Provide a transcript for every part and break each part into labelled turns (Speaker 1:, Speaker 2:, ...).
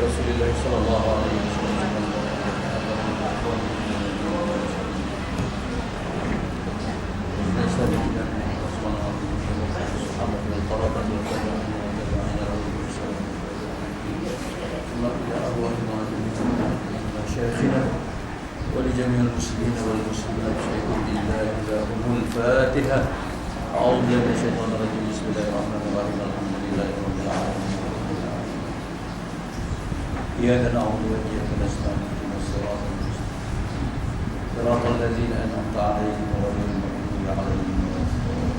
Speaker 1: Rasulillah sallallahu alaihi wasallam. ولجميع المسلمين والمسلمات شهيد بالله لهم الفاتحة. أعوذ بالله من الشيطان الرجيم. بسم الله الرحمن الرحيم. الحمد لله رب العالمين. إياك نعبد وإياك نستعين. اهدنا الصراط المستقيم صراط الذين أنعمت عليهم غير المغضوب عليهم ولا الضالين.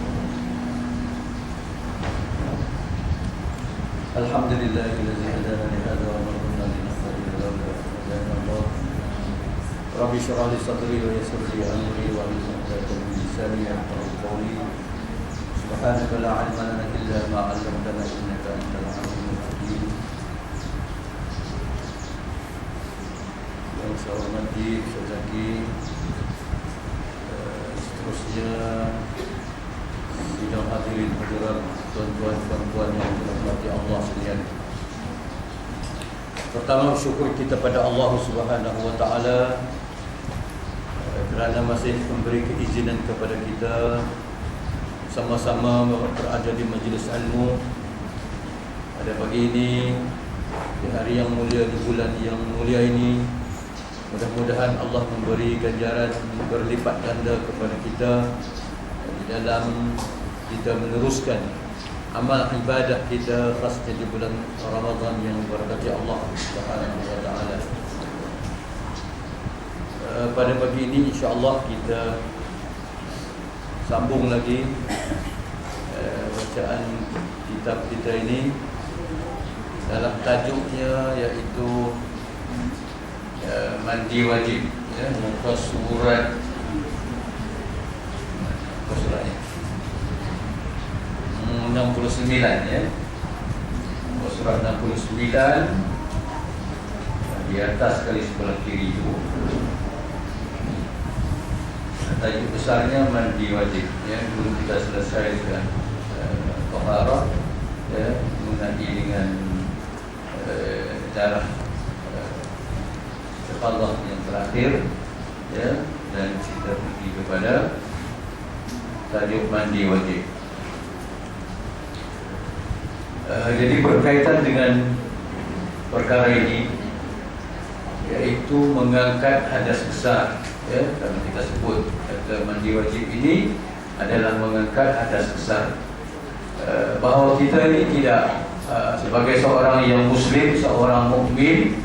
Speaker 1: الحمد لله الذي هدانا لهذا وما كنا لنهتدي لولا أن هدانا الله. رب اشرح لي صدري ويسر لي أمري واحلل عقدة من لساني يفقهوا قولي. سبحانك لا علم لنا إلا ما علمتنا إنك أنت العليم الحكيم. Yang saya hormati, saya Zaki, seterusnya sidang hadirin hadirat, tuan-tuan perempuan yang dirahmati Allah sekalian. Pertama, syukur kita pada Allah Subhanahu wa taala kerana masih memberi keizinan kepada kita sama-sama berada di majlis ilmu pada pagi ini, di hari yang mulia, di bulan yang mulia ini. Mudah-mudahan Allah memberi ganjaran berlipat ganda kepada kita di dalam kita meneruskan amal ibadah kita, khasnya di bulan Ramadan yang berkati Allah Subhanahu wa taala. Pada pagi ini insya-Allah kita sambung lagi bacaan kitab kita ini dalam tajuknya, iaitu mandi wajib, muka suratnya, suratnya 69 ya. Surat 69 di atas kali sebelah kiri itu. Tajuk besarnya mandi wajib ya. Belum kita selesai dengan taharah ya, mengenai dengan darah Allah yang terakhir ya, dan kita pergi kepada tajuk mandi wajib. Jadi berkaitan dengan perkara ini, yaitu mengangkat hadas besar ya, karena kita sebut kata mandi wajib ini adalah mengangkat hadas besar. Bahawa kita ini tidak sebagai seorang yang muslim, seorang mukmin,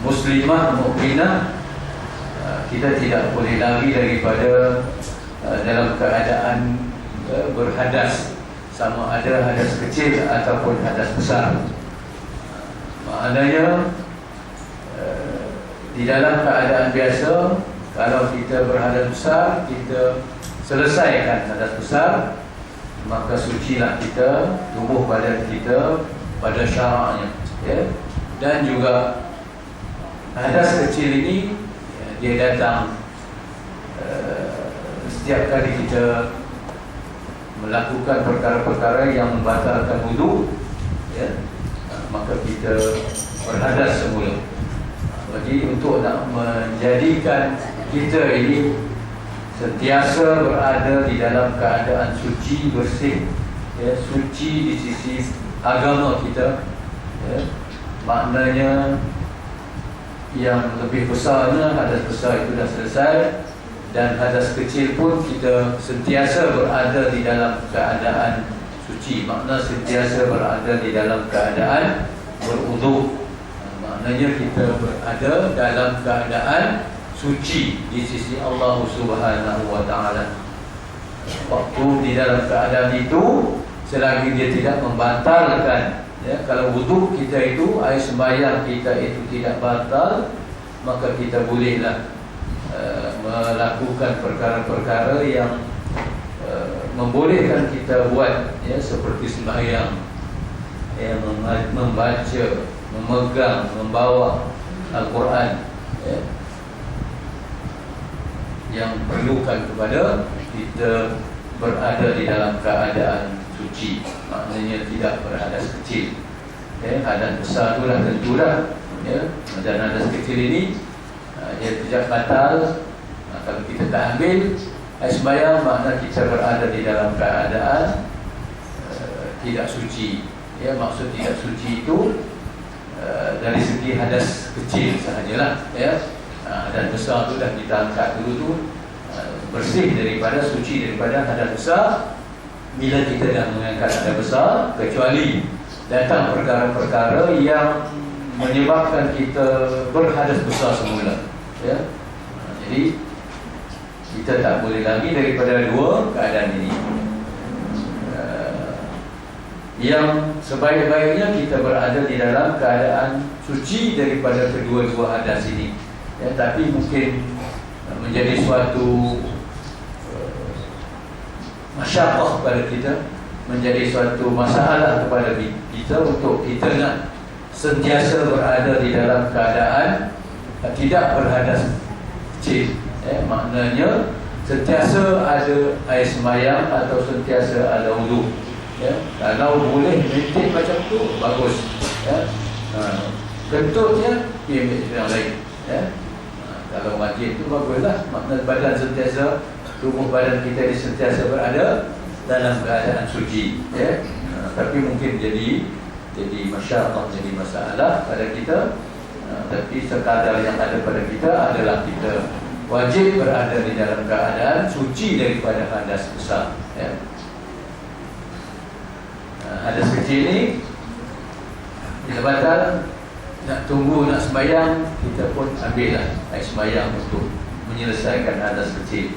Speaker 1: muslimah, mukminah, kita tidak boleh lari daripada dalam keadaan berhadas, sama ada hadas kecil ataupun hadas besar. Maknanya di dalam keadaan biasa, kalau kita berhadas besar, kita selesaikan hadas besar, maka sucilah kita, tubuh badan kita pada syaraknya ya. Dan juga hadas kecil ini dia datang setiap kali kita melakukan perkara-perkara yang membatalkan wudu ya, maka kita berhadas semula. Jadi untuk nak menjadikan kita ini sentiasa berada di dalam keadaan suci, bersih ya, suci di sisi agama kita ya, maknanya yang lebih besarnya hadas besar itu dah selesai, dan hadas kecil pun kita sentiasa berada di dalam keadaan suci, makna sentiasa berada di dalam keadaan berwudu. Maknanya kita berada dalam keadaan suci di sisi Allah Subhanahu wa taala. Waktu di dalam keadaan itu, selagi dia tidak membatalkan ya, kalau wudu kita itu, air sembahyang kita itu tidak batal, maka kita bolehlah melakukan perkara-perkara yang membolehkan kita buat ya, seperti sembahyang ya, membaca, memegang, membawa Al-Quran ya, yang perlukan kepada kita berada di dalam keadaan suci, maknanya tidak berhadas kecil. Hadas besar tu lah tentulah, dan hadas kecil ini dia tidak batal. Kalau kita tak ambil air sembahyang, makna kita berada di dalam keadaan tidak suci. Maksud tidak suci itu dari segi hadas kecil sahajalah. Hadas besar tu dah kita angkat dulu tu, bersih daripada, suci daripada hadas besar. Bila kita dah mengangkat hadas besar, kecuali datang perkara-perkara yang menyebabkan kita berhadas besar semula, jadi kita tak boleh lagi daripada dua keadaan ini. Yang sebaik-baiknya kita berada di dalam keadaan suci daripada kedua-dua hadas ini, tapi mungkin menjadi suatu masyarakat kepada kita, menjadi suatu masalah kepada kita untuk kita nak sentiasa berada di dalam keadaan tidak berhadas kecil. Maknanya sentiasa ada air sembahyang atau sentiasa ada wudu. Kalau boleh maintain macam tu, bagus. Kentutnya dia ambil yang lain. Kalau wajib tu baguslah. Makna badan sentiasa, tubuh badan kita sentiasa berada dalam keadaan suci. Tapi mungkin jadi masyarakat, jadi masalah pada kita. Tapi sekadar yang ada pada kita adalah kita wajib berada di dalam keadaan suci daripada hadas besar. Hadas kecil ni bila batal, nak tunggu nak sembahyang, kita pun ambillah air sembahyang untuk menyelesaikan hadas kecil.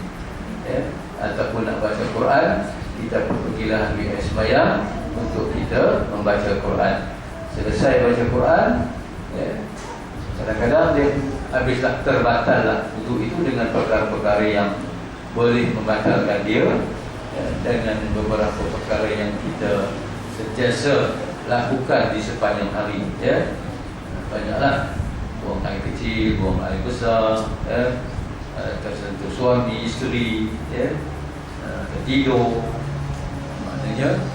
Speaker 1: Ataupun nak baca Quran, kita pun pergilah ambil air sembahyang untuk kita membaca Quran. Selesai baca Quran, kadang-kadang dia habislah, terbatallah wudu itu dengan perkara-perkara yang boleh membatalkan dia, dengan beberapa perkara yang kita sentiasa lakukan di sepanjang hari. Banyaklah, buang air kecil, buang air besar, tersentuh suami, isteri, tertidur. Maknanya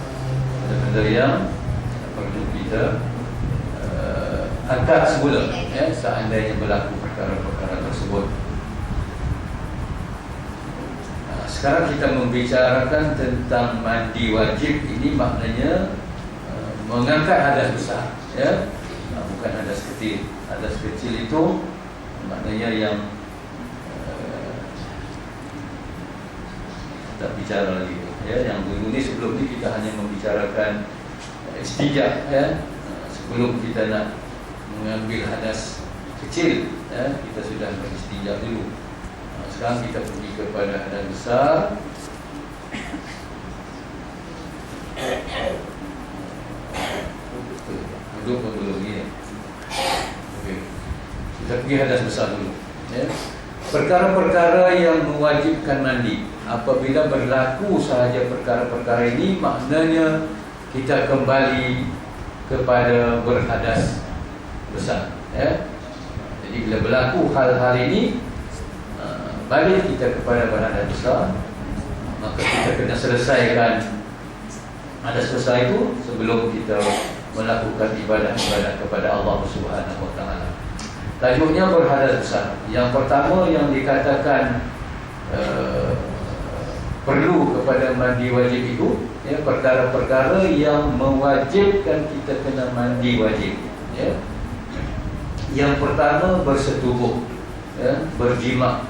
Speaker 1: benda-benda yang perlu kita angkat semula, seandainya berlaku perkara-perkara tersebut. Sekarang kita membicarakan tentang mandi wajib. Ini maknanya mengangkat hadas besar, bukan hadas kecil. Hadas kecil itu maknanya yang kita bicara lagi. Yang dulu ni, sebelum ni kita hanya membicarakan istijab. Sebelum kita nak mengambil hadas kecil, kita sudah beristijab dulu. Sekarang kita pergi kepada hadas besar. Duduk dulu ni. Okey. Kita pergi hadas besar dulu. Perkara-perkara yang mewajibkan mandi. Apabila berlaku sahaja perkara-perkara ini, maknanya kita kembali kepada berhadas besar. Jadi bila berlaku hal-hal ini, balik kita kepada berhadas besar, maka kita kena selesaikan hadas besar itu sebelum kita melakukan ibadah-ibadah kepada Allah Subhanahu Wa Taala. Tajuknya berhadas besar. Yang pertama yang dikatakan perlu kepada mandi wajib itu, perkara-perkara yang mewajibkan kita kena mandi wajib. Yang pertama bersetubuh, berjima.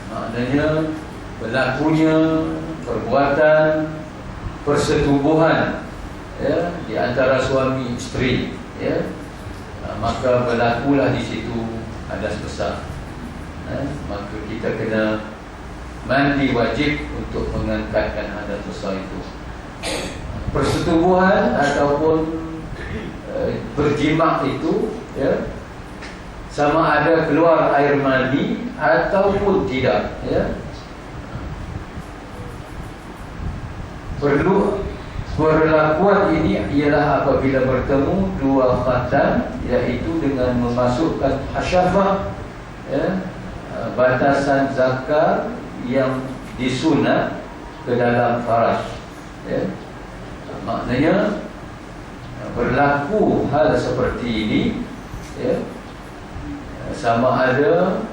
Speaker 1: Maknanya berlakunya perbuatan persetubuhan di antara suami isteri, maka berlakulah di situ hadas besar. Maka kita kena mandi wajib untuk mengangkatkan hadas besar itu. Persetubuhan ataupun berjima itu, sama ada keluar air mani ataupun tidak, perlu perlakuan ini ialah apabila bertemu dua khatan, iaitu dengan memasukkan hasyafah, batasan zakar yang disunat ke dalam faraj. Maknanya berlaku hal seperti ini, ya, sama ada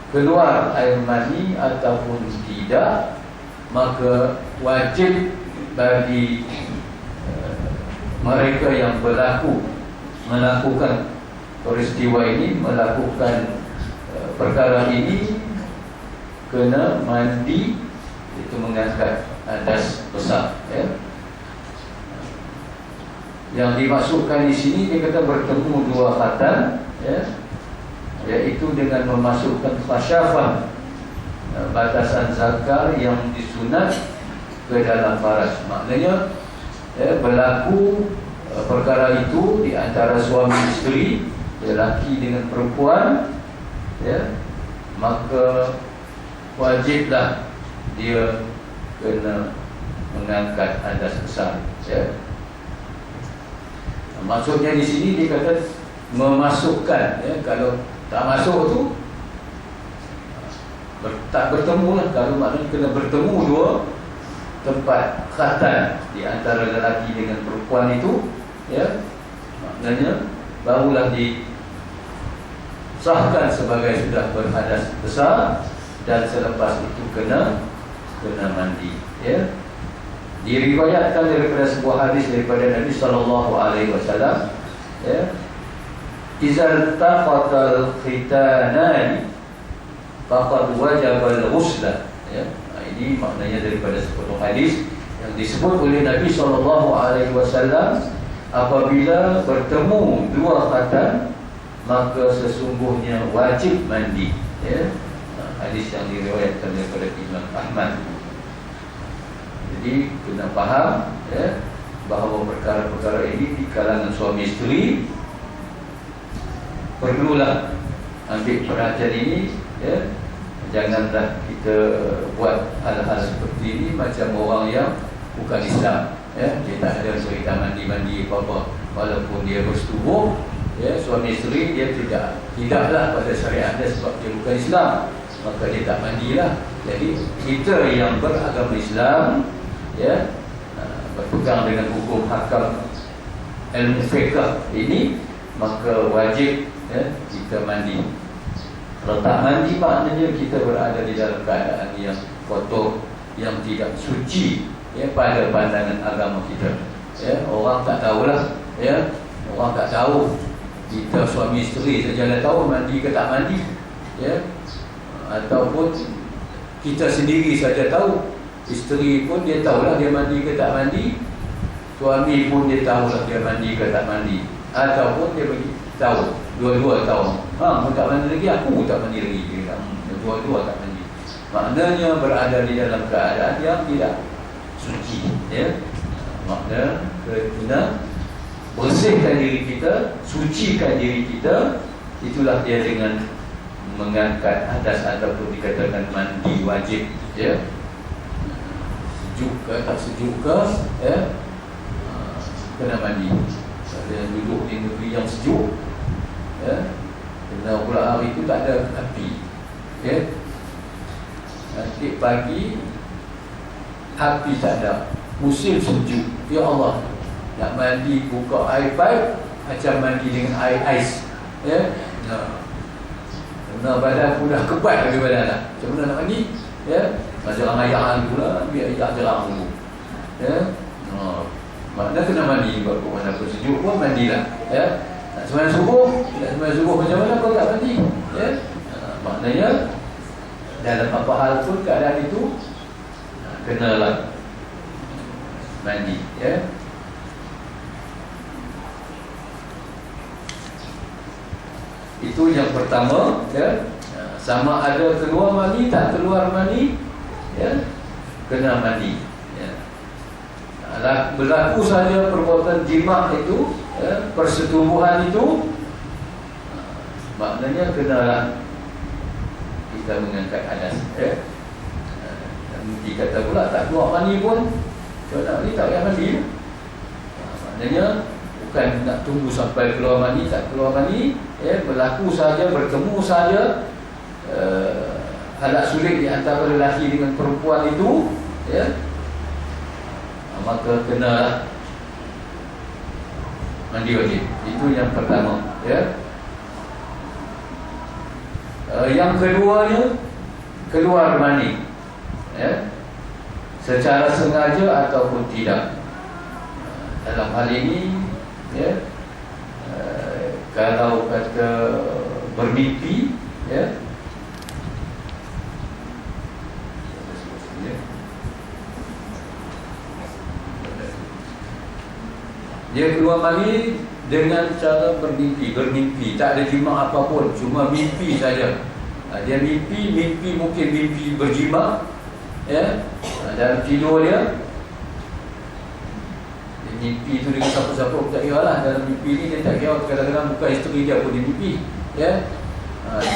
Speaker 1: keluar air mani ataupun tidak, maka wajib bagi mereka yang melakukan peristiwa ini, melakukan perkara ini, kena mandi, itu mengangkat hadas besar, ya. Yang dimaksudkan di sini, dia kata bertemu dua khatan, ya, iaitu dengan memasukkan khasyafan, batasan zakar yang disunat ke dalam faras. Maknanya berlaku perkara itu di antara suami isteri, lelaki dengan perempuan, ya, maka wajiblah dia kena mengangkat hadas besar, ya. Maksudnya di sini dia kata memasukkan, ya. Kalau tak masuk tu tak bertemu lah. Kalau maknanya kena bertemu dua tempat khatan di antara lelaki dengan perempuan itu, ya, maknanya barulah disahkan sebagai sudah berhadas besar, dan selepas itu kena mandi, ya. Diriwayatkan daripada sebuah hadis daripada Nabi sallallahu alaihi wasallam, ya, izal taqatal khitanani faqad wajaba al-ghusl, ya. Ini maknanya daripada sepotong hadis yang disebut oleh Nabi SAW. Apabila bertemu dua khatan, maka sesungguhnya wajib mandi, ya. Hadis yang diriwayatkan daripada Imam Ahmad. Jadi kena faham, ya, bahawa perkara-perkara ini di kalangan suami isteri perlulah ambil perhatian ini, ya. Janganlah kita buat hal-hal seperti ini macam orang yang bukan Islam, ya. Dia tak ada cerita mandi-mandi apa-apa, walaupun dia bersetubuh, ya, suami isteri, dia tidaklah pada syariat dia, sebab dia bukan Islam, maka dia tak mandilah. Jadi kita yang beragama Islam, ya, berpegang dengan hukum hakam ilmu fiqh ini, maka wajib, ya, kita mandi. Kalau tak mandi, maknanya kita berada di dalam keadaan yang kotor, yang tidak suci, ya, pada pandangan agama kita, ya. Orang tak tahulah, ya. Orang tak tahu. Kita suami isteri saja dah tahu mandi ke tak mandi, ya. Ataupun kita sendiri saja tahu. Isteri pun dia tahulah dia mandi ke tak mandi, suami pun dia tahulah dia mandi ke tak mandi, ataupun dia bagi tahu, dua-dua tahu. Aku tak mandi lagi, aku tak mandi lagi, dua-dua tak mandi. Maknanya berada di dalam keadaan yang tidak suci, ya. Maknanya kena bersihkan diri kita, sucikan diri kita. Itulah dia dengan mengangkat hadas ataupun dikatakan mandi wajib, ya. Sejuk ke tak sejuk ke, ya, kena mandi. Ada duduk di negeri yang sejuk, ya, kerana pula hari itu tak ada api, ya. Nanti pagi api tak ada, musim sejuk, ya Allah, nak mandi buka air pipe macam mandi dengan air ais, ya. Kerana badan pun dah kebat lagi badan lah. Macam mana nak mandi, ya. Jerang ayam pula, biar ayam jerang dulu, ya. Maknanya kena mandi. Buat mana pun sejuk pun mandilah, ya. Nak sembahyang subuh, nak sembahyang subuh macam mana kau tak mandi, ya. Maknanya dalam apa hal pun keadaan itu kenalah mandi, ya. Itu yang pertama, ya. Sama ada keluar mani tak keluar mani, ya, kena mandi, ya. Berlaku saja perbuatan jima itu, ya, persetubuhan itu, maknanya kenalah kita mengangkat hadas, ya. Dan dikata pula tak keluar mani pun, kalau ni tak payah mandi, maknanya bukan nak tunggu sampai keluar mani, tak keluar mani, ya, berlaku saja, bertemu saja, hadat sulit di antara lelaki dengan perempuan itu, ya, maka kena Mandi wajib. Itu yang pertama, ya. Yang keduanya, keluar mani, ya, secara sengaja ataupun tidak. Dalam hal ini, ya, kalau kata bermimpi, ya, dia keluar mani dengan cara bermimpi, tak ada jima apapun, cuma mimpi saja. Dia mimpi mungkin mimpi berjima, ya, dalam tidur dia mimpi itu dengan siapa-siapa pun tak kira lah. Dalam mimpi ni dia tak kira, kadang-kadang bukan isteri dia pun dia mimpi, ya,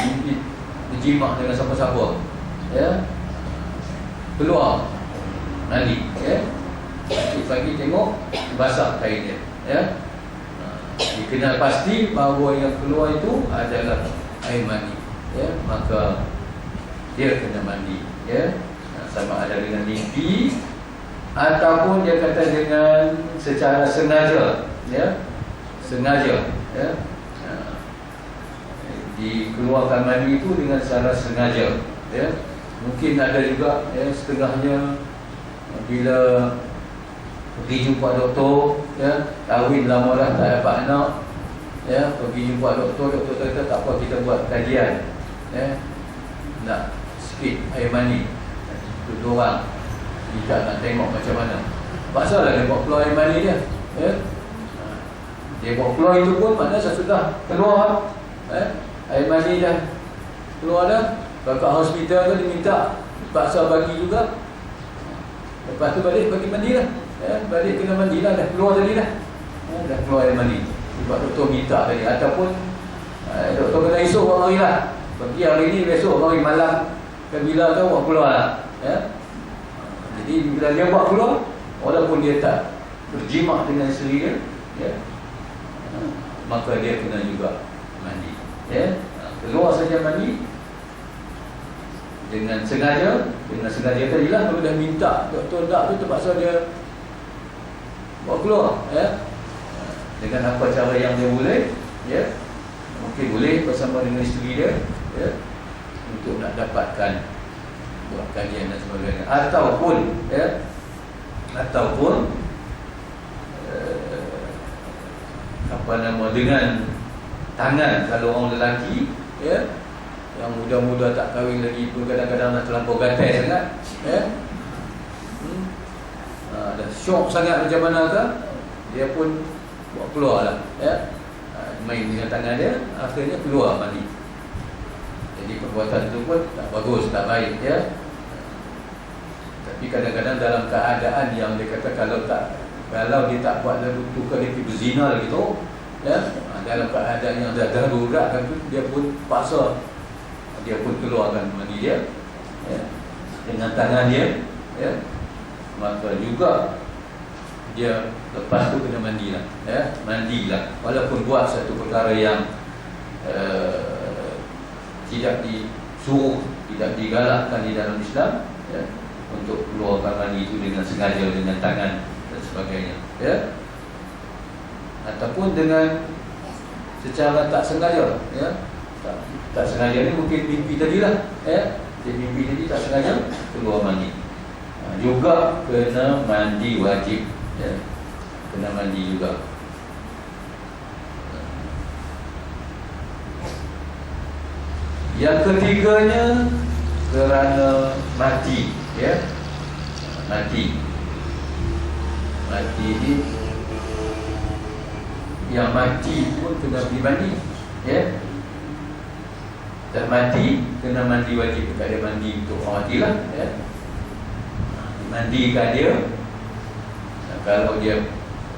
Speaker 1: mimpi berjima dengan siapa-siapa, ya, keluar mani, ya. Pagi tengok basah kain dia, ya. Dikenal pasti bahawa yang keluar itu adalah air mani, ya, maka dia kena mandi, ya. Sama ada dengan mimpi ataupun dia kata dengan secara sengaja, ya, sengaja, ya. Dikeluarkan mani itu dengan secara sengaja, ya. Mungkin ada juga, ya, setengahnya bila pergi jumpa doktor, ya, kahwin lama dah tak dapat anak, ya, pergi jumpa doktor kata tak apa, kita buat kajian, ya, nak sikit air mani, dua orang kita nak tengok macam mana. Masalah dia buat keluar air mani dia, ya. Dia buat keluar itu pun maknanya sudah keluar, air mani dah keluar dah. Kakak hospital tu diminta paksa bagi juga. Lepas tu balik bagi mandi lah, ya, balik kena mandi lah, dah keluar tadi dah, ya, dah keluar air mani. Sebab doktor minta tadi. Ataupun doktor kena esok buat hari lah, pergi hari ni, besok hari malam kan bila tu buat keluar lah, ya. Jadi bila dia buat keluar, walaupun dia tak berjimat dengan isteri dia, ya, maka dia kena juga mandi, ya. Keluar saja mandi dengan sengaja tadi lah. Kalau dah minta doktor tak tu, terpaksa dia buat keluar, ya, dengan apa cara yang dia boleh, ya. Mungkin boleh bersama dengan isteri dia, ya, untuk nak dapatkan buat kajian dan sebagainya. Ataupun, ya, ataupun apa nama, dengan tangan. Kalau orang lelaki, ya, yang muda-muda tak kahwin lagi pun kadang-kadang nak terlampau gatai sangat, ya, dah syok sangat macam mana ke, dia pun buat keluar lah, ya, main dengan tangan dia, akhirnya keluar mani. Jadi perbuatan itu pun tak bagus, tak baik, ya. Tapi kadang-kadang dalam keadaan yang dia kata kalau dia tak buat lalu tukar, dia pergi berzina lagi tu, ya, dalam keadaan yang dah darurat kan tu, dia pun paksa, dia pun keluarkan mani dia, ya, dengan tangan dia, ya. Maka juga dia lepas tu kena mandilah, ya, mandilah. Walaupun buat satu perkara yang tidak disuruh, tidak digalakkan di dalam Islam, ya, untuk keluarkan mani itu dengan sengaja, dengan tangan dan sebagainya, ya. Ataupun dengan secara tak sengaja, ya. Tak sengaja ni mungkin mimpi tadilah, ya. Dia mimpi tadi tak sengaja keluar mani, juga kena mandi wajib, ya. Kena mandi juga. Yang ketiganya kerana mati, ya. Mati ni, yang mati pun kena pergi mandi, ya. Dan mati kena mandi wajib. Bukan dia mandi untuk orang mati lah, ya. Mandikan dia. Kalau dia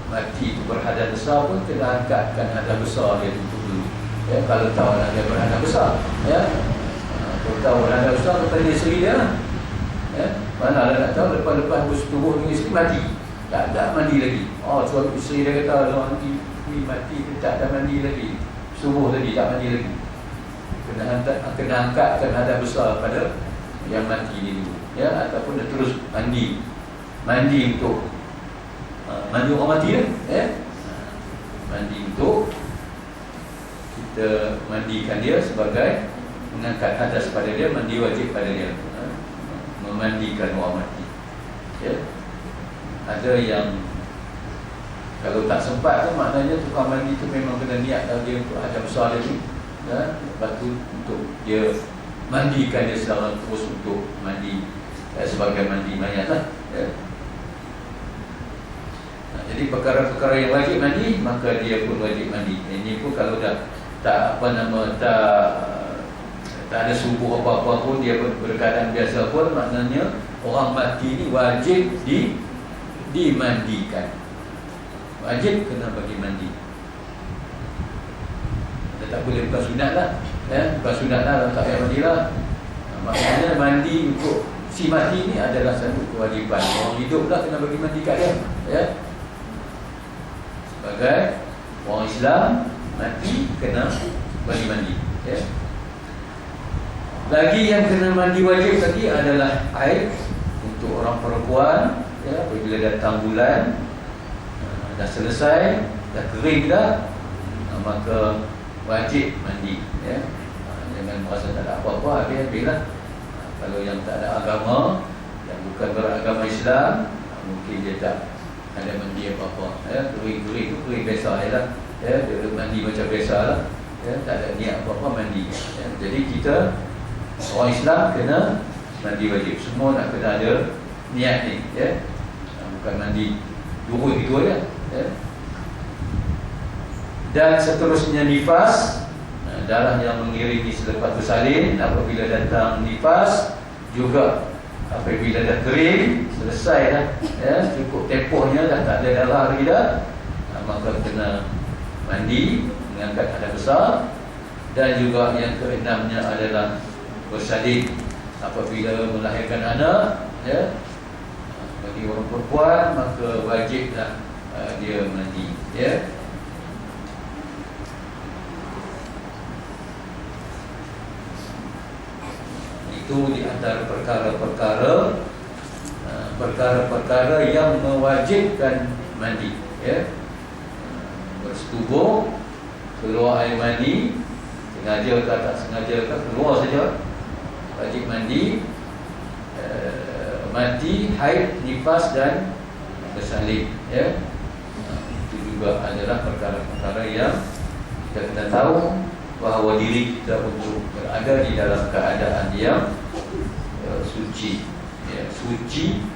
Speaker 1: mati itu berhadas besar pun kena angkatkan hadas besar dia tutup dulu, ya. Kalau tahu anak dia berhadas besar, ya. Kalau tahu hadas besar, kata dia isteri dia, ya. Mana ada nak tahu lepas-lepas bersetubuh dengan isteri mati, tak ada mandi lagi. Suami isteri dia kata orang ni mati, dia tak ada mandi lagi, subuh tadi tak mandi lagi. Kena angkatkan hadas besar pada yang mati ni dulu, ya. Ataupun dia terus mandi untuk mandi orang mati lah, ya. mandi untuk kita mandikan dia sebagai mengangkat hadas pada dia, mandi wajib pada dia, memandikan orang mati. Ya. Ada yang kalau tak sempat tu maknanya tukang mandi tu memang kena niat dia untuk ada besar dia ni, ya. Lepas tu untuk dia mandikan dia secara terus untuk mandi sebagai mandi mayat lah, ya. Jadi perkara-perkara yang wajib mandi, maka dia pun wajib mandi. Ini pun kalau dah tak tak ada subuh apa-apa pun, dia berkeadaan biasa pun, maknanya orang mati ni wajib dimandikan. Wajib kena bagi mandi. Dia tak boleh, bukan sunat lah, ya? Bukan sunat lah, tak payah mandi lah. Maknanya mandi untuk si mati ni adalah satu kewajiban. Orang hidup lah kena bagi mandi kat dia, ya? Sebagai orang Islam, mati kena bagi mandi, ya? Lagi yang kena mandi wajib tadi adalah haid untuk orang perempuan, ya, apabila datang bulan, dah selesai, dah kering dah, maka wajib mandi, ya. Jangan merasa tak ada apa-apa, habis-habislah. Kalau yang tak ada agama, yang bukan beragama Islam, mungkin dia tak ada mandi apa-apa, ya. Kering-kering tu kering biasa je lah, ya. Dia mandi macam biasa lah, ya. Tak ada niat apa-apa mandi, ya. Jadi kita orang Islam kena mandi wajib. Semua nak kena ada niat ni, ya. Bukan mandi durut itu aja, ya. Dan seterusnya nifas, darah yang mengiringi selepas bersalin. Apabila datang nifas juga, apabila dah kering, selesai dah, ya, cukup tempohnya, dah tak ada darah lagi dah, maka kena mandi, mengangkat hadas besar. Dan juga yang keenamnya adalah bersalin apabila melahirkan anak, ya. Bagi orang perempuan maka wajiblah dia mandi, ya. Itu di antara perkara-perkara yang mewajibkan mandi, ya. Bersetubuh, keluar air mani, sengaja ke tak sengaja ke, keluar saja, wajib mandi, mati, haid, nifas dan bersalin, ya. Itu juga adalah perkara-perkara yang kita kena tahu bahawa diri kita untuk berada di dalam keadaan yang suci, ya. Suci,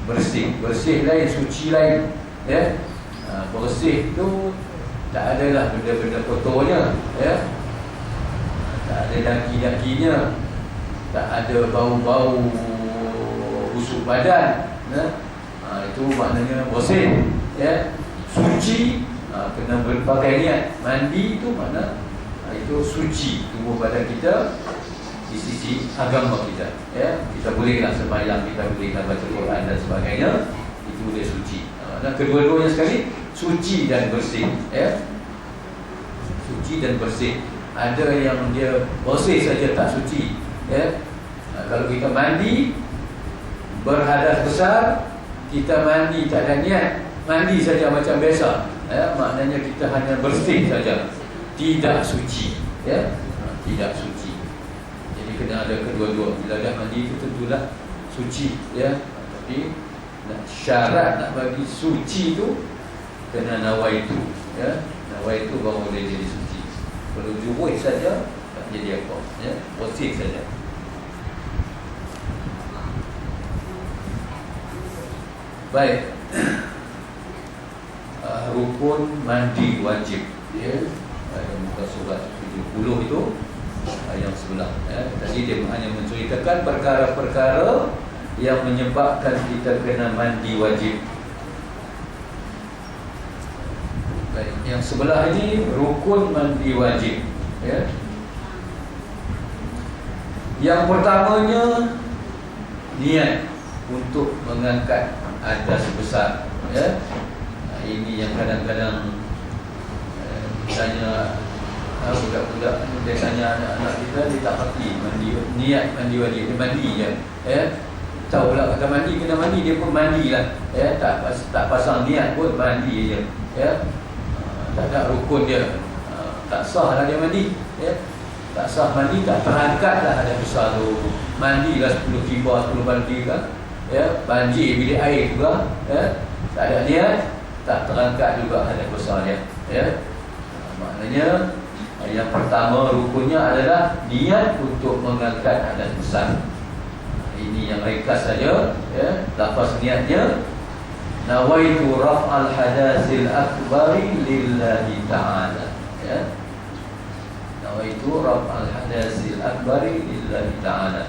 Speaker 1: bersih. Bersih lain, suci lain, ya. Bersih tu tak adalah benda-benda kotornya, ya. Tak ada daki-dakinya, tak ada bau-bau busuk badan, ya. Itu maknanya bersih, ya. Suci, kena berbagai niat. Mandi itu makna itu suci tubuh badan kita di sisi agama kita, ya. Kita bolehlah sembahyang, kita bolehlah baca Quran dan sebagainya, itu dia suci. Dan kedua-duanya sekali suci dan bersih, ya. Suci dan bersih. Ada yang dia bersih saja tak suci, ya. Kalau kita mandi berhadas besar, kita mandi tak ada niat, mandi saja macam biasa, ya, maknanya kita hanya bersih saja, tidak suci, ya. Tidak suci. Jadi kena ada kedua-dua. Bila dah mandi itu tentulah suci, ya. Tapi syarat nak bagi suci itu kena nawaitu, ya. Nawaitu baru boleh jadi suci. Kalau juhud saja tak jadi apa, ya. Bersih saja. Baik. Rukun mandi wajib, ya. Muka surat 70 itu yang sebelah, ya. Tadi dia hanya menceritakan perkara-perkara yang menyebabkan kita kena mandi wajib. Baik, yang sebelah ini rukun mandi wajib, ya. Yang pertamanya niat untuk mengangkat hadas besar, ya. Ini yang kadang-kadang misalnya budak-budak biasanya anak-anak kita dia tak pasti mandi, niat mandi wajib, dia mandi je, ya. Tahu pula kata mandi kena mandi, dia pun mandi lah, ya. Tak pasang niat pun mandi je, ya. tak ada rukun dia, tak sah lah dia mandi, ya. Tak sah mandi, tak terangkat lah hadas besar tu. Mandilah 10 timba, 10 mandi kan, ya. Banjir bilik air juga, ya. Tak ada niat, tak terangkat juga hadas besar dia, ya. Maknanya yang pertama rukunnya adalah niat untuk mengangkat hadas besar. Ini yang ringkas saja, ya. Lafaz niatnya, nawaitu raf'al hadasil akbari lillahi ta'ala, ya. Nawaitu raf'al hadasil akbari lillahi ta'ala.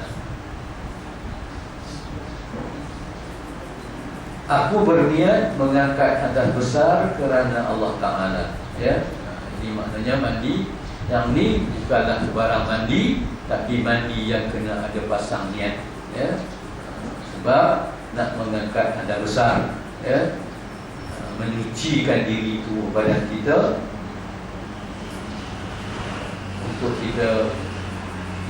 Speaker 1: Aku berniat mengangkat hadas besar kerana Allah Ta'ala, ya. Ini maknanya mandi. Yang ni bukanlah sebarang mandi, tapi mandi yang kena ada pasang niat, ya. Sebab nak mengangkat hadas besar, ya, menyucikan diri itu badan kita untuk kita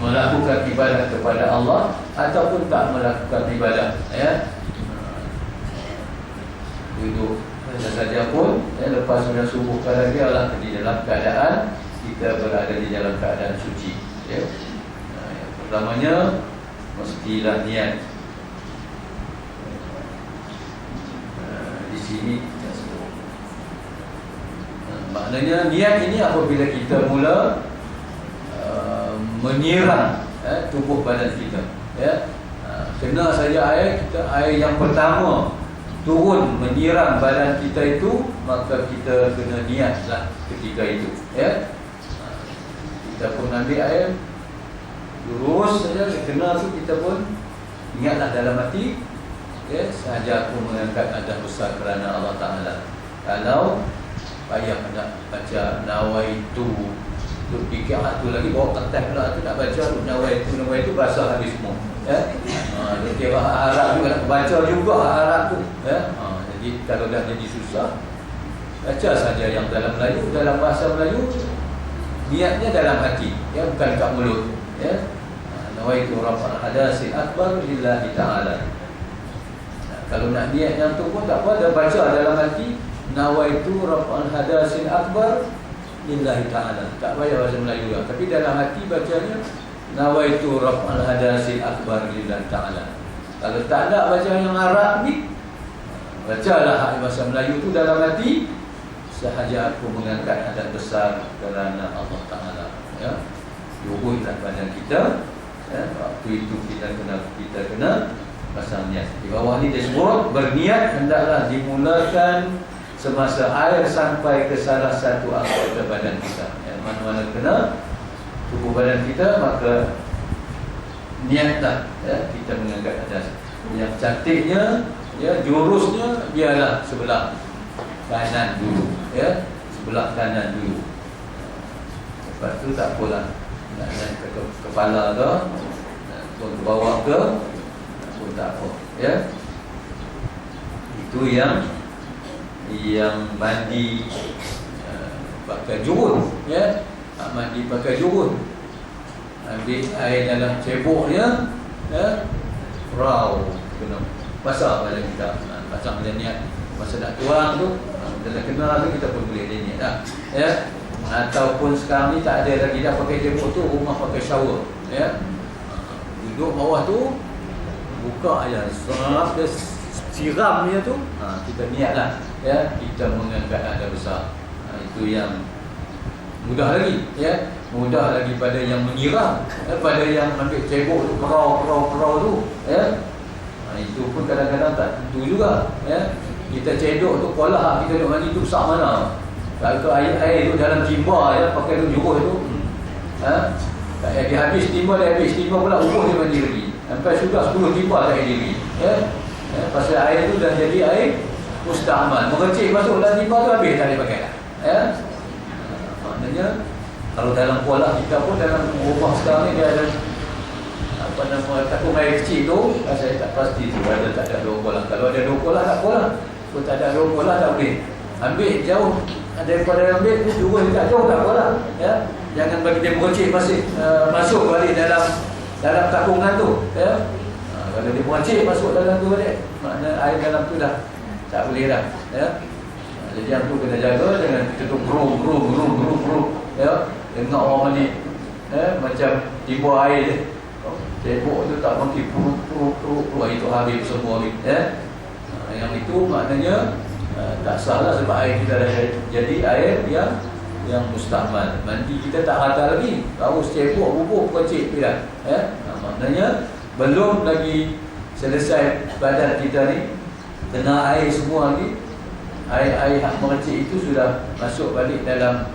Speaker 1: melakukan ibadah kepada Allah ataupun tak melakukan ibadah, ya. Duduk saja pun, ya, lepas sudah subuh pada dia lah di dalam keadaan kita berada di dalam keadaan suci, ya. Yang pertamanya mestilah niat. Di sini maknanya niat ini apabila kita mula menyiram, tubuh badan kita, ya. Kena saja air, air yang pertama turun menyiram badan kita itu, maka kita kena niatlah ketika itu, ya. Kita pun ambil air, lurus saja kena tu, kita pun niatlah dalam hati, ya, sahaja aku mengangkat hadas besar kerana Allah Ta'ala. Kalau payah nak baca nawaitu, tu fikir tu lagi bawa kertas pula tu nak baca tu nawaitu basah habis semua, ya. Dia kira Arab juga nak baca juga Arab tu, ya. Jadi kalau dah jadi susah, baca saja yang dalam Melayu, dalam bahasa Melayu, niatnya dalam hati, ya, bukan kat mulut, ya. Nawaitu raf'al hadasil akbar lillahi ta'ala. Kalau nak niat yang tu pun tak apa, dah baca dalam hati, nawaitu raf'al hadasil akbar lillahi ta'ala. Tak payah bahasa Melayu lah, tapi dalam hati bacanya nawaitu raf'al hadasil akbar lillahi ta'ala. Kalau tak ada baca yang Arab ni, bacalah bahasa Melayu tu dalam hati, sahaja aku mengangkat hadas besar kerana Allah Ta'ala, ya. Turunlah badan kita, ya. Waktu itu kita kena pasang niat. Di bawah ni dia sebut berniat hendaklah dimulakan semasa air sampai ke salah satu anggota badan kita, ya. Mana-mana kena tubuh badan kita, maka niatlah, ya, kita mengangkat hadas. Yang cantiknya, ya, jurusnya biarlah sebelah kanan dulu, ya, sebelah kanan dulu. Lepas tu tak apalah, nak naik ke kepala ke, nak ke bawah ke, pun tak apa, ya. Itu yang mandi pakai jurun, ya. Mandi pakai jurun, ambil air dalam cebok dia, ya, raw, kena basah badan kita, pasang dia niat. Masa nak tuang tu, dah kenal tu, kita pun boleh niat dah, ya. Ataupun sekarang ni tak ada lagi dah pakai jebok tu, rumah pakai shower, ya. Duduk bawah tu, buka aja, serap dia siram dia tu, kita niatlah, ya, kita mengangkat hadas besar. Itu yang mudah lagi, ya. Mudah lagi pada yang menyiram, pada yang ambil cebok tu, kerau tu, ya. Itu pun kadang-kadang tak tentu juga, ya. Kita cedok tu kolah, kita duduk mandi tu besar mana. Kalau air tu dalam timba, ya, pakai tu jurus tu, tak dia habis timba pula umur dia mandi lagi. Sampai sudah 10 timba tak ada lagi, ya. Pasal air tu dah jadi air musta'mal, merecik masuk dalam timba tu, habis tak boleh pakai dah, ya. Maknanya kalau dalam kolah kita pun, dalam rumah sekarang ni dia ada apa nama, takut air kecil tu, saya tak pasti tu ada tak ada dua kolah. Kalau ada dua kolah tak kolah, kalau tak ada dua kolah tak boleh ambil jauh daripada ambil tu, jurus dekat jauh tak kolah, ya. Jangan bagi dia merecik masuk balik dalam takungan tu, ya. Kalau dia merecik masuk dalam tu balik, makna air dalam tu dah tak boleh dah, ya. Jadi yang tu kena jaga, jangan kita tu bro, ya, tengok orang mandi, macam timbul air je. Cebok tu tak mungkin itu habis semua habis, ya. Yang itu maknanya tak salah sebab air kita dah jadi air yang mustahmal. Mandi kita tak rata lagi, baru cebok bubuk kecil dah, ya. Maknanya belum lagi selesai badan kita ni kena air semua lagi. Air hak mercik itu sudah masuk balik dalam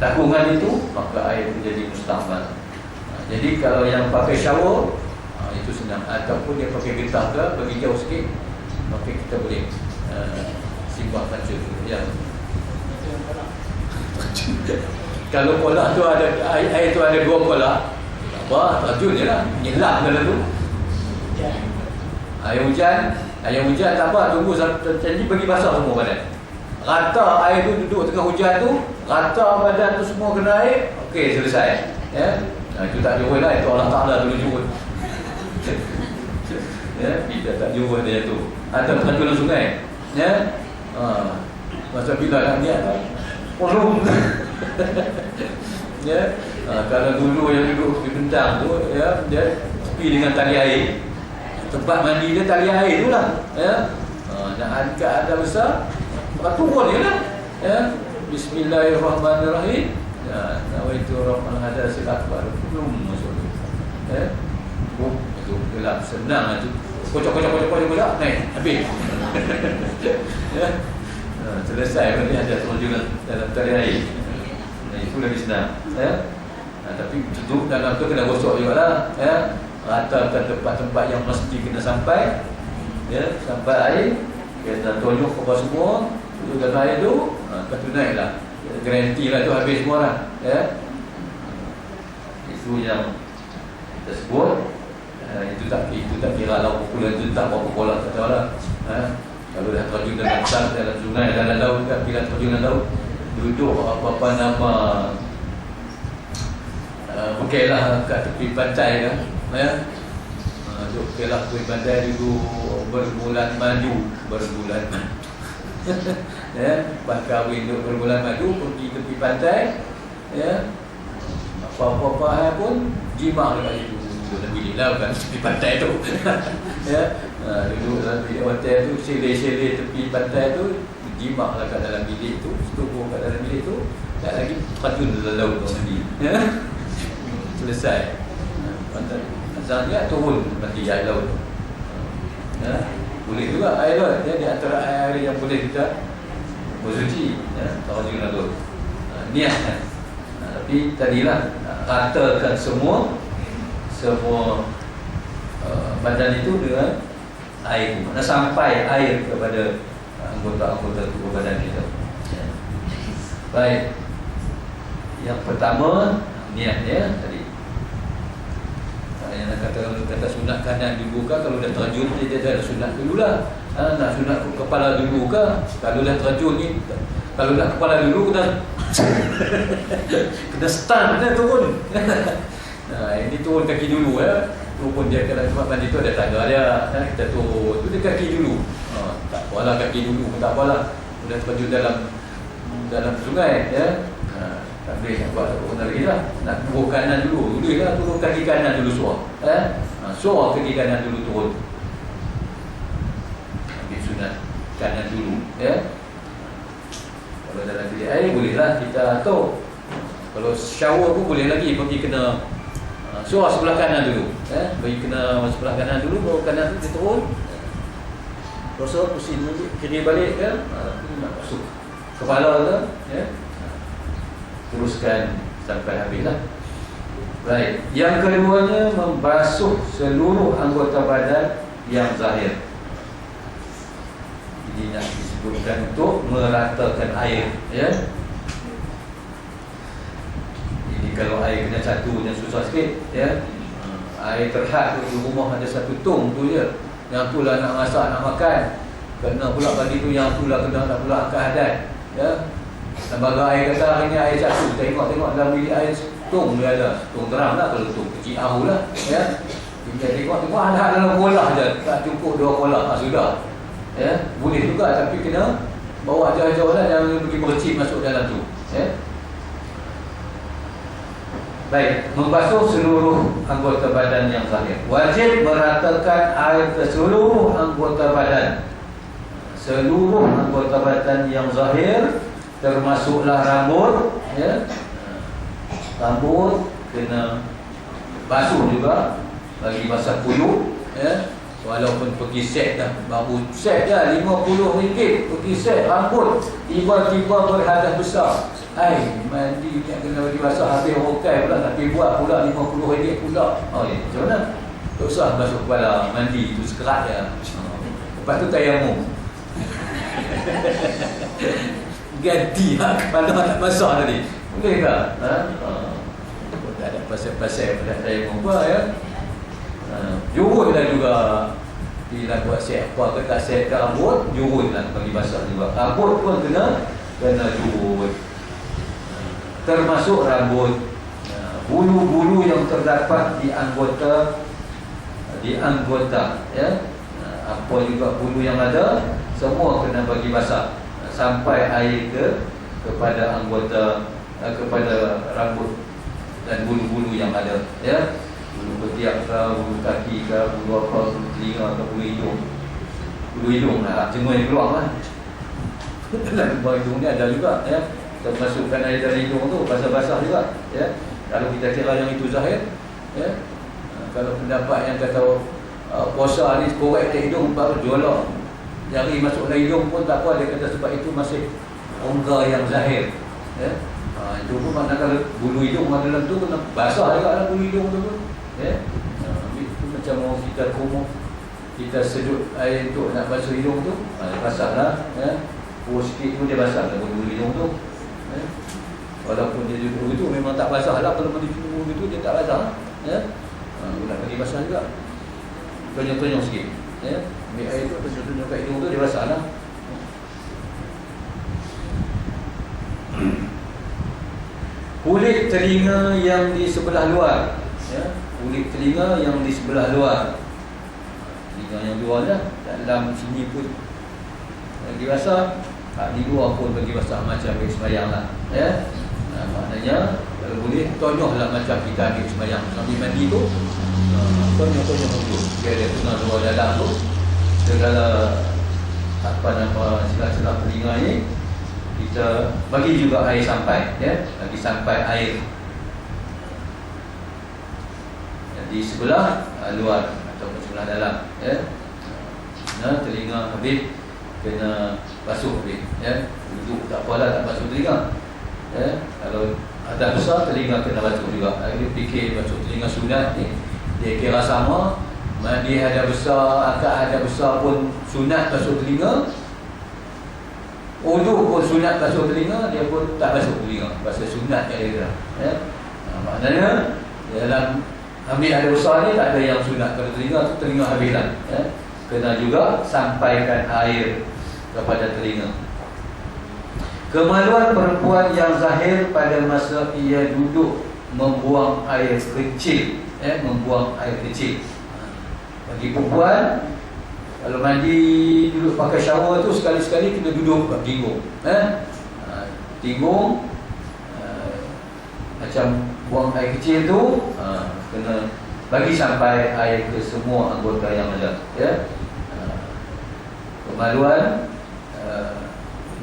Speaker 1: takungan itu, maka air menjadi mustahmal. Jadi kalau yang pakai shower, itu senang. Ataupun dia pakai getah ke, bagi jauh sikit, maka kita boleh simbah kancil ya. Kalau kolah tu ada air tu ada 2 kolah, apa, terjun je lah, nyelam dalam tu. Air hujan tak apa, tunggu jadi bagi basah semua badan. Rata air tu duduk tengah hujan tu, rata badan tu semua kena air, okey selesai. Ya. Itu tak jauh lah, itu Allah Ta'ala dulu jauh. Ya, kita tak jauh dia tu. Atau terjun sungai. Ya. Masa bila nak niat polong. Ya. Kalau dulu yang duduk di bentang tu, ya, dia tepi dengan tali air. Tempat mandi dia tali air tu lah, ya. Nak angkat ada besar, maka turun je lah, ya. Bismillahirrahmanirrahim. Ya, nawaitu rahman hadasil akbar. Belum masuk tu, ya. Itu gelap, senang tu. Kocok naik, habis. Ya. Selesai berarti ada terjun dalam tali air. Itu lebih senang, ya. Tapi duduk dalam tu kena gosok jugalah, ya. Ratakan tempat-tempat yang mesti kena sampai, ya, sampai air, kena tunjuk ke bawah semua, duduk dalam air tu, lepas tu naiklah, garanti lah tu habis semua lah, ya. Itu yang kita sebut, itu tak kira lah pukulan tu tak berapa bola, tak tahu lah, kalau dah terjun dalam sungai, dalam laut, tak kira terjun dalam laut, duduk apa nama, berkelah kat tepi pantai kan, ya. Duduk kelah tepi pantai dulu berbulan madu, ya, kahwin duduk berbulan madu, pergi tepi pantai, ya, apa-apa hal pun jima dekat situ, duduk dalam bilik lah kan, tepi pantai tu. Ya, duduk dalam bilik hotel tu, sele-sele tepi pantai tu, jima lah kat dalam bilik tu, setubuh kat dalam bilik tu, tak lagi patun dalam laut tu mandi, ya. Selesai. Asalnya turun mandi air laut. Ya, boleh juga air laut. Ya, di antara air yang boleh kita bersuci, ya, terjun laut. Niat kan. Tapi tadilah ratakan semua badan itu dengan air. Mana sampai air kepada anggota-anggota tubuh badan kita. Ya. Baik. Yang pertama niatnya tadi. Yang kata sunat kanan dulu ke, kalau dah terjun dia ada sunat dulu lah. Nak sunat kepala dulu ke, kalau dah terjun ni, kalau dah kepala dulu kena stun, kena turun. Ini turun kaki dulu, ya. Turun dia kalau tempat mandi tu ada tangga dia, ya. Kita turun tu dia kaki dulu. Tak apalah kaki dulu, tak apalah. Dah terjun dalam sungai, ya. Tak boleh nak buat turun lagi lah. Nak turun kanan dulu, boleh lah turun kaki kanan dulu suar, suar kaki kanan dulu turun, ambil sunat kanan dulu, ya. Kalau dalam bilik air boleh lah kita atur. Kalau shower pun boleh lagi, pergi kena suar sebelah kanan dulu, bagi kena sebelah kanan dulu, baru kanan tu dia turun, rasa pusing kiri balik kan, nak masuk kepala tu, ya. Teruskan sampai habislah. Baik. Yang keduanya membasuh seluruh anggota badan yang zahir. Jadi nak disebutkan untuk meratakan air, ya. Jadi kalau air kena satu yang susah sikit, ya. Air terhad tu di rumah ada satu tong tu je. Yang tu lah nak masak, nak makan. Kena pula tadi tu yang tu lah kena nak pula angkat hadat, ya. Lembaga air kata hari ni air satu, tengok dalam bilik air tong dia ada, tong terang lah, kalau tong kecil ahu lah, ya. Kita tengok ada dalam bola je, tak cukup 2 bola, sudah, ya. Boleh juga tapi kena bawa jauh-jauh lah, jangan pergi bercik masuk dalam tu. Baik, membasuh seluruh anggota badan yang zahir. Wajib meratakan air ke seluruh anggota badan. Seluruh anggota badan yang zahir, termasuklah rambut, rambut kena basuh juga, bagi basah kuyup, walaupun pergi set dah, baru set dah RM50 pergi set rambut, tiba-tiba berhadas besar. Mandi yang kena bagi basah, habis rokai pula, nak pergi buat pula RM50 pula. Macam mana? Tak usah basuh kepala, mandi tu sekerat je. Lepas tu tayamum. Ganti kepala nak basah tadi. Boleh tak? Tak ada pasal-pasal pada tayamum apa jurun lah juga. Bila buat set apa ke tak set ke rambut, jurun lah bagi basah juga. Rambut pun kena jurun, termasuk rambut. Bulu-bulu yang terdapat di anggota apa juga bulu yang ada, semua kena bagi basah sampai air kepada anggota, kepada rambut dan bulu-bulu yang ada, bulu ketiak ke, bulu kaki ke, bulu apa, bulu telinga ke, bulu hidung. Bulu hidung lah, cengur keluar lah. Dalam bulu hidung ni ada juga, termasukkan air dari hidung tu, basah-basah juga, kalau kita kira yang itu zahir, kalau pendapat yang kata puasa ni korek dari hidung baru jolok, jari masuk dalam hidung pun tak apa, dia kata sebab itu masih rongga yang zahir. Itu pun makna kalau bulu hidung dalam tu kena basah juga lah bulu hidung tu pun. Itu macam orang kita kumuh, kita sedut air untuk nak basuh hidung tu, basah lah. Pukul sikit tu dia basah lah bulu hidung tu. Walaupun dia duduk begitu memang tak basah lah, kalau mandi duduk begitu dia tak basah. Nak bagi basah juga, tonyok-tonyok sikit, ambil air tu, tonyok-tonyok kat hidung tu, dia basah lah. Kulit telinga yang di sebelah luar, kulit telinga yang di sebelah luar, telinga yang luar dah, dalam sini pun bagi basah, di luar pun bagi basah macam ambil sembahyang lah. Maknanya kalau boleh tonyok lah macam kita ambil sembahyang sambil mandi tu, tonyok-tonyok tu, biar dia kena luar dalam tu, segala celah-celah telinga ni kita bagi juga air sampai, bagi sampai air di sebelah luar ataupun sebelah dalam, telinga habis kena basuh habis, duduk tak apalah tak basuh telinga, kalau ada besar telinga kena basuh juga. Dia fikir basuh telinga sunat ni, dia kira sama, mandi ada besar, akad ada besar pun sunat basuh telinga, wudu pun sunat basuh telinga, dia pun tak basuh telinga, pasal sunat dia dah. Maknanya dalam ambil ada besar ni tak ada yang sunat. Kalau telinga tu telinga habislah, kena juga sampaikan air kepada telinga. Kemaluan perempuan yang zahir pada masa ia duduk membuang air kecil, membuang air kecil. Bagi perempuan kalau mandi duduk pakai shower tu, sekali-sekali kena duduk tinggung, tinggung, macam buang air kecil tu, kena bagi sampai air ke semua anggota yang ada, kemaluan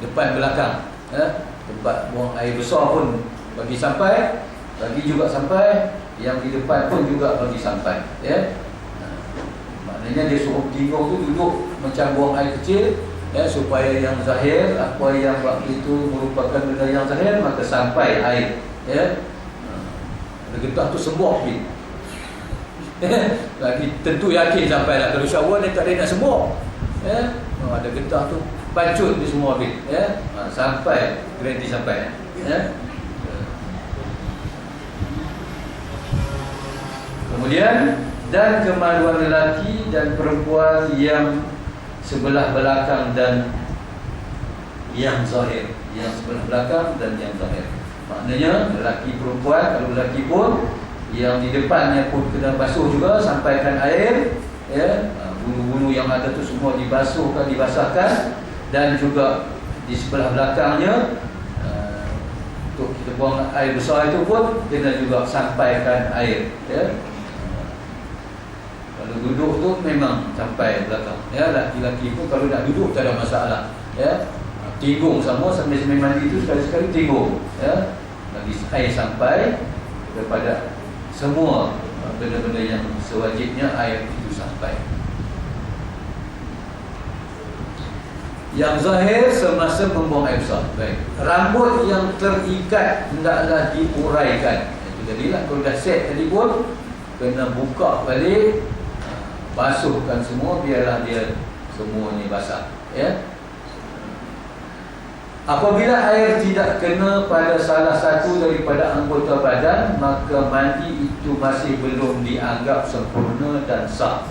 Speaker 1: depan belakang, tempat buang air besar pun bagi sampai, bagi juga sampai, yang di depan pun juga bagi sampai, maknanya dia suruh tinggung tu duduk macam buang air kecil, supaya yang zahir, apa yang waktu itu merupakan benda yang zahir, maka sampai air, getah tu sembuh ni. Lagi tentu yakin sampai lah. Kalau shower dia tak ada nak sembuh, ada getah tu pancut dia semua habis, sampai garanti sampai, kemudian dan kemaluan lelaki dan perempuan yang sebelah belakang dan yang zahir, yang sebelah belakang dan yang zahir. Maknanya lelaki perempuan, kalau lelaki pun yang di depannya pun kena basuh juga, sampaikan air, bulu-bulu yang ada tu semua dibasuhkan, dibasahkan, dan juga di sebelah belakangnya, untuk kita buang air besar itu pun kena juga sampaikan air, ya. Kalau duduk tu memang sampai belakang, ya. Laki-laki pun kalau nak duduk tak ada masalah, ya. Tinggung sama sambil mandi itu sekali-sekali tinggung, ya. Bagi air sampai kepada semua benda-benda yang sewajibnya air itu sampai. Yang zahir semasa membuang air besar. Baik. Rambut yang terikat hendaklah diuraikan. Itu jadilah kalau dah set tadi pun kena buka balik, basuhkan semua biarlah dia semua ni basah, ya. Apabila air tidak kena pada salah satu daripada anggota badan, maka mandi itu masih belum dianggap sempurna dan sah.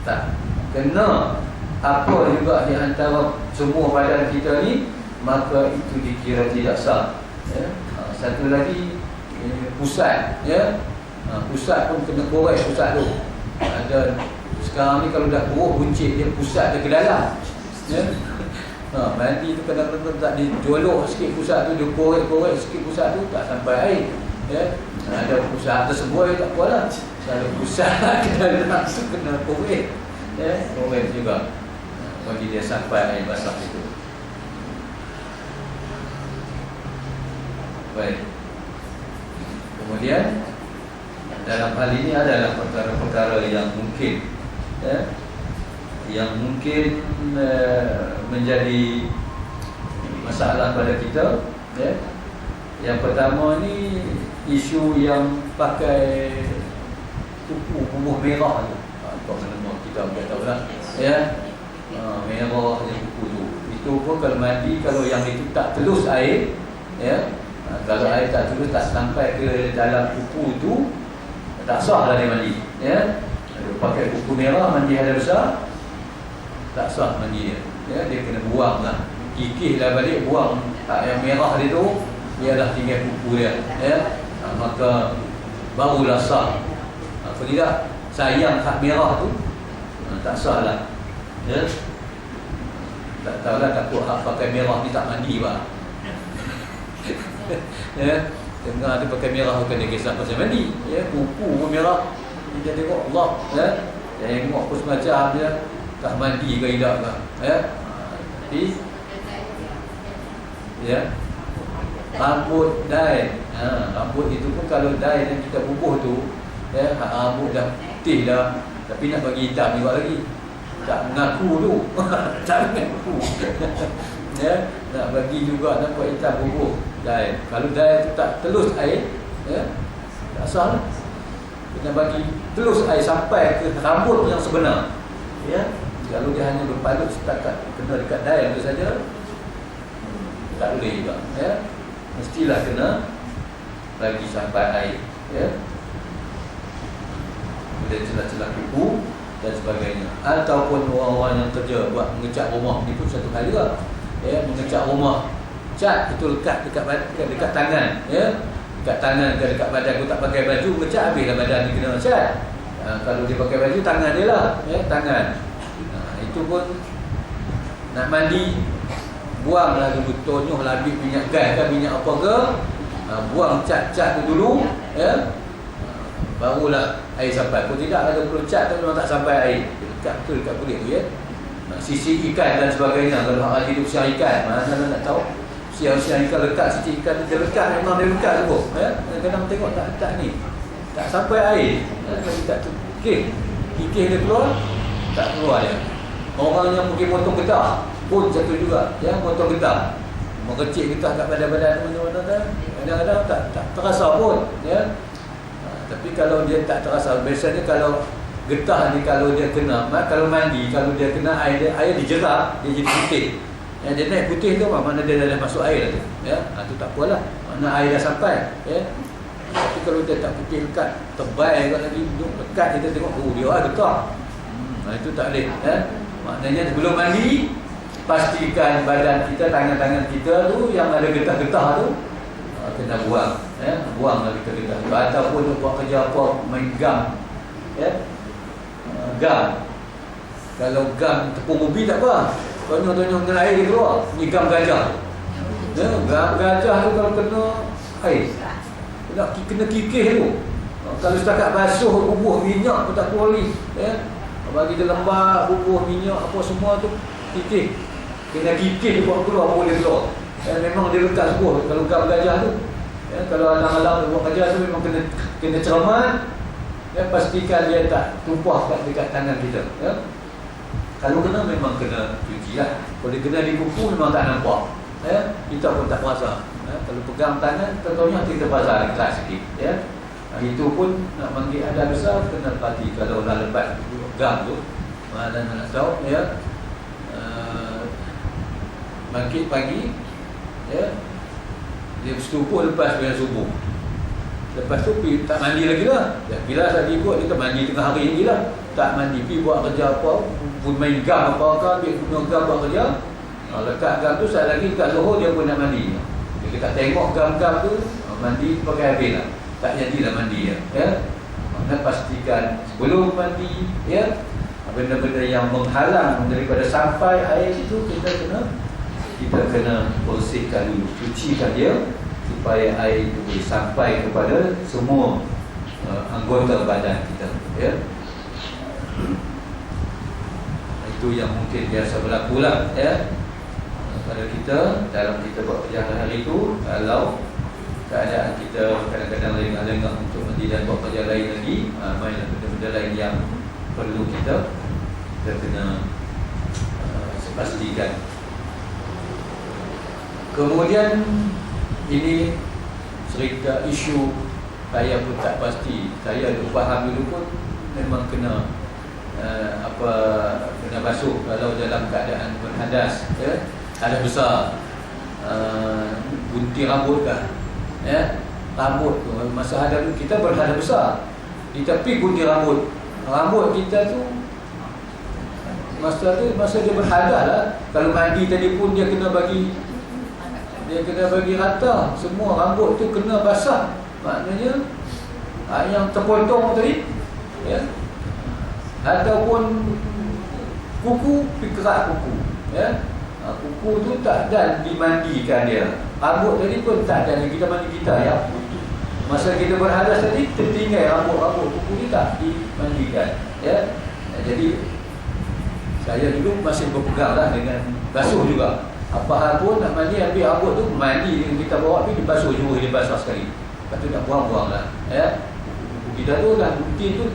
Speaker 1: Tak kena apa juga di antara semua badan kita ni, maka itu dikira tidak sah, ya. Satu lagi pusat, ya. Pusat pun kena korek pusat tu. Ada sekarang ni kalau dah buruk buncit dia pusat dia ke dalam, ya. Mandi tu kadang-kadang tak dijolok sikit pusat tu, dia korek-korek sikit pusat tu tak sampai air, ya. Ada pusat tersebut tak apalah. Kalau pusat ke dalam tu kena korek, ya, korek juga bagi dia sampai air basah itu. Baik. Kemudian dalam hal ini adalah perkara-perkara yang mungkin, ya, yang mungkin menjadi masalah pada kita, ya. Yang pertama ni isu yang pakai kuku bubuh merah tu. Apa nama kita tak tahu lah, ya. Merah je kuku tu. Itu pun kalau mandi, kalau yang itu tak telus air, ya. Kalau air tak telus, tak sampai ke dalam kuku tu, tak sah lah dia mandi, ya. Pakai kuku merah mandi hada besar, tak sah mandi dia, ya. Dia kena buang lah, kikihlah balik, buang yang merah dia tu, biarlah tinggal kuku dia, ya. Maka barulah sah. Apa tidak, sayang hak merah tu, tak sah lah, ya. Tak tahulah, takut hak pakai merah ni tak mandi pak. Ya, dengar dia pakai merah bukan dia kisah pasal mandi, ya. Kuku pun merah, dia tengok Allah, ya. Tengok pun semacam dia tak mandi ke tidak ke, ya. Tapi ya, rambut dye, rambut itu pun kalau dye yang kita bubuh tu, ya, rambut dah putih dah, tapi nak bagi hitam juga lagi, tak mengaku tu. Tak mengaku. Ya, nak bagi juga nak buat hitam bubuh dye. Kalau dye tu tak telus air, ya, tak sah lah. Kena bagi telus air sampai ke rambut yang sebenar, ya. Kalau dia hanya berpalut setakat kena dekat dye itu saja, tak boleh juga, ya. Mestilah kena bagi sampai air, ya. Kemudian celah-celah kuku dan sebagainya. Ataupun orang-orang yang kerja buat mengecat rumah, ni pun satu hal juga, ya. Mengecat rumah, cat itu lekat dekat tangan, ya. Dekat tangan ke dekat badan. Aku tak pakai baju, ngecat habislah badan dia kena cat. Kalau dia pakai baju, tangan dia lah, ya, tangan. Itu pun nak mandi, buanglah dulu, tonyohlah habis minyak gas ke minyak apa ke, buang cat-cat tu dulu, ya. Barulah air sampai. Kalau tidak, ada perlu cat tu memang tak sampai air, dekat betul dekat kulit tu, ya. Sisi ikan dan sebagainya. Kalau hak hidup siang ikan, mana nak tahu siang ikan lekat, sisi ikan dia lekat, memang dia lekat tu, ya. Kadang-kadang tengok tak ni, tak sampai air, ya. Kalau tak tu kikih dia keluar, tak keluar dia. Orang yang mungkin potong getah pun satu juga, ya, potong getah, mengecik getah kat badan-badan mana-mana kan, kadang-kadang tak terasa pun, ya. Tapi kalau dia tak terasa, biasanya kalau getah ni kalau dia kena, kalau mandi, kalau dia kena air dijerak, dia jadi putih, ya. Dia naik putih tu mana dia dah masuk air lah tu, ya. Tu tak apalah, mana air dah sampai, ya. Tapi kalau dia tak putih lekat, tebal kat lagi, lekat, kita tengok, oh dia getah, itu tak boleh, ya. Maknanya sebelum mandi, pastikan badan kita, tangan-tangan kita tu yang ada getah-getah tu kena buang, ya. Buanglah getah-getah tu. Ataupun buat kerja apa, main gam, ya. Gam, kalau gam tepung ubi tak apa, tonyong dengan air dia keluar. Ni gam gajah. Ya, gam gajah tu kalau kena air, kena kikih tu. Kalau setakat basuh, bubuh minyak pun tak boleh. Ya. Bagi dia lembab, bubuh minyak apa semua tu kikih. Kena kikih buat keluar boleh keluar. Ya, memang dia lekat semua kalau gam gajah tu. Ya, kalau alang-alang buat gajah tu memang kena cermat. Ya, pastikan dia tak tumpah dekat tangan kita. Ya. Kalau kena memang kena cuci lah. Kalau dia kena di kuku memang tak nampak. Ya, kita pun tak rasa. Ya, kalau pegang tangan tentunya kita pasal kelas sikit. Ya. Itu pun nak panggil ada besar kena pati kalau dah lebat gam tu. Mana nak tahu ya. Bangkit pagi ya. Dia setubuh lepas bila subuh. Lepas tu tak mandi lagi lah. Bila saya ikut kita mandi tengah hari lagi lah. Tak mandi pergi buat kerja apa, pun main gam apa-apa, dia guna gam buat kerja. Lekat gam tu saya lagi dekat Johor dia pun nak mandi. Dia tak tengok gam-gam tu, mandi pakai habis lah. Tak jadilah mandi ya. Maknanya pastikan sebelum mandi ya, benda-benda yang menghalang daripada sampai air itu kita kena bersihkan dulu, cucikan dia supaya air itu boleh sampai kepada semua anggota badan kita ya. Itu yang mungkin biasa berlaku lah ya pada kita dalam kita buat perjalanan hari itu. Kalau keadaan kita kadang-kadang lengah-lengah untuk mandi dan buat kerja lain lagi, mainlah benda-benda lain yang perlu kita kena pastikan. Kemudian ini cerita isu saya pun tak pasti. Saya ada faham dulu pun memang kena kena basuh kalau dalam keadaan berhadas ya. Ada besar gunting rambut kan ya. Rambut tu masa hadas kita berhadas besar. Di tepi gunting rambut kita tu masa dia berhadas lah. Kalau mandi tadi pun dia kena bagi rata. Semua rambut tu kena basah. Maknanya yang terpotong tadi ya. Ataupun kuku, kerak kuku ya. Kuku tu tak ada dimandikan dia. Rambut tadi pun tak ada kita mandi kita ya. Masa kita berhadas tadi tertinggal rambut kuku ni tak dimandikan ya. Jadi saya dulu masih berpegang lah dengan basuh juga. Apa hal pun nak mandi, ambil rambut tu mandi dengan kita bawa pergi dibasuh juga, dia basah sekali. Lepas tu nak buang-buang lah ya. Kita tu lah gunting tu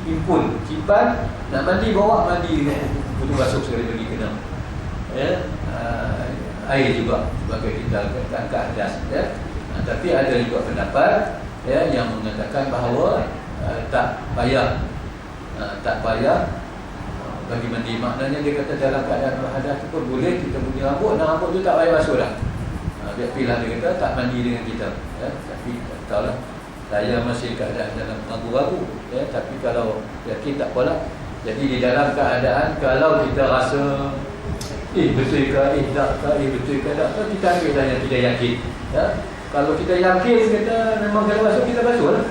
Speaker 1: impun, cipan, nak mandi bawa mandi dengan kuku tu basuh sekali bagi kena ya. Air juga sebagai kita angkat hadas ya. Tapi ada juga pendapat ya yang mengatakan bahawa tak payah bagi mandi. Maknanya dia kata dalam keadaan berhadas tu pun boleh kita punya rambut, dan rambut tu tak payah basuh dah. Dia pilih dia kata tak mandi dengan kita ya. Tapi tak tahulah, saya masih keadaan dalam ragu-ragu ya. Tapi kalau yakin tak apalah. Jadi di dalam keadaan kalau kita rasa betul ke, tak ke, betul ke tak, kita ambil dah yang tidak yakin ya. Kalau kita yakin kata memang kena basuh, kita basuh lah.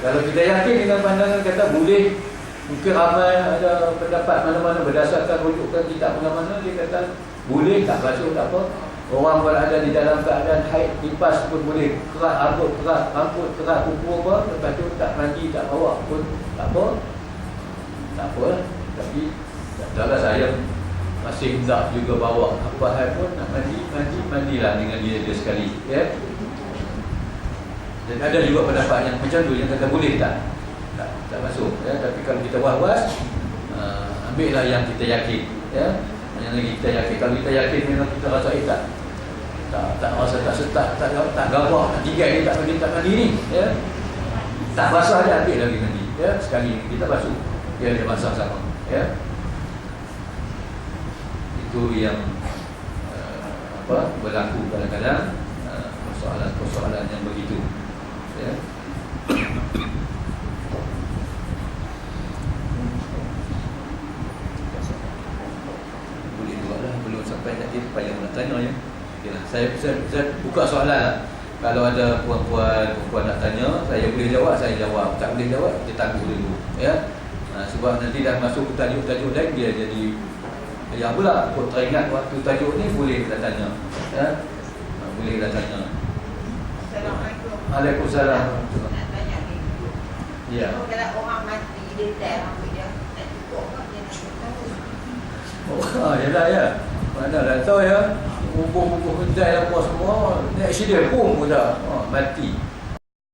Speaker 1: Kalau kita yakin dengan pandangan kata boleh, mungkin ramai ada pendapat mana-mana berdasarkan rujukan kitab mana-mana, dia kata boleh tak basuh tak apa. Orang berada di dalam keadaan haid, nifas pun boleh kerat rambut, kerat kuku apa, lepas tu tak mandi, tak bawa pun tak apa. Tak apa lah. Tapi tak tahulah, saya masih hendak juga bawa apa hal pun nak mandilah dengan dia sekali ya. Dan ada juga pendapat yang macam tu yang kata boleh tak masuk ya. Tapi kalau kita was-was, ambillah yang kita yakin ya. Yang lagi kita yakin, kalau kita yakin memang kita rasa tak rasa tak gabah, tinggal ni tak mandi ni ya. Tak basah dia ambil lagi mandi ya. Sekali kita basuh dia basah sama ya. Itu yang berlaku kadang-kadang, persoalan yang begitu ya. Boleh juga lah, belum sampai nanti payah nak tanya ya. Okeylah, saya buka soalan lah. Kalau ada puan-puan nak tanya, saya boleh jawab, saya jawab. Tak boleh jawab, kita tangguh dulu ya. Sebab nanti dah masuk ke tajuk-tajuk lain, dia jadi Yang pula kau teringat waktu tajuk ni boleh kita tanya. Ya. Boleh kita tanya.
Speaker 2: Assalamualaikum.
Speaker 1: Waalaikumsalam.
Speaker 2: Nak tanya ni.
Speaker 1: Ya.
Speaker 2: Kalau orang mati dia tell rambut dia tak cukup ke dia nak tahu.
Speaker 1: Oh, ya dah ya. Mana dah tahu ya. Bubuh-bubuh kedai apa semua, ni accident pun dah mati.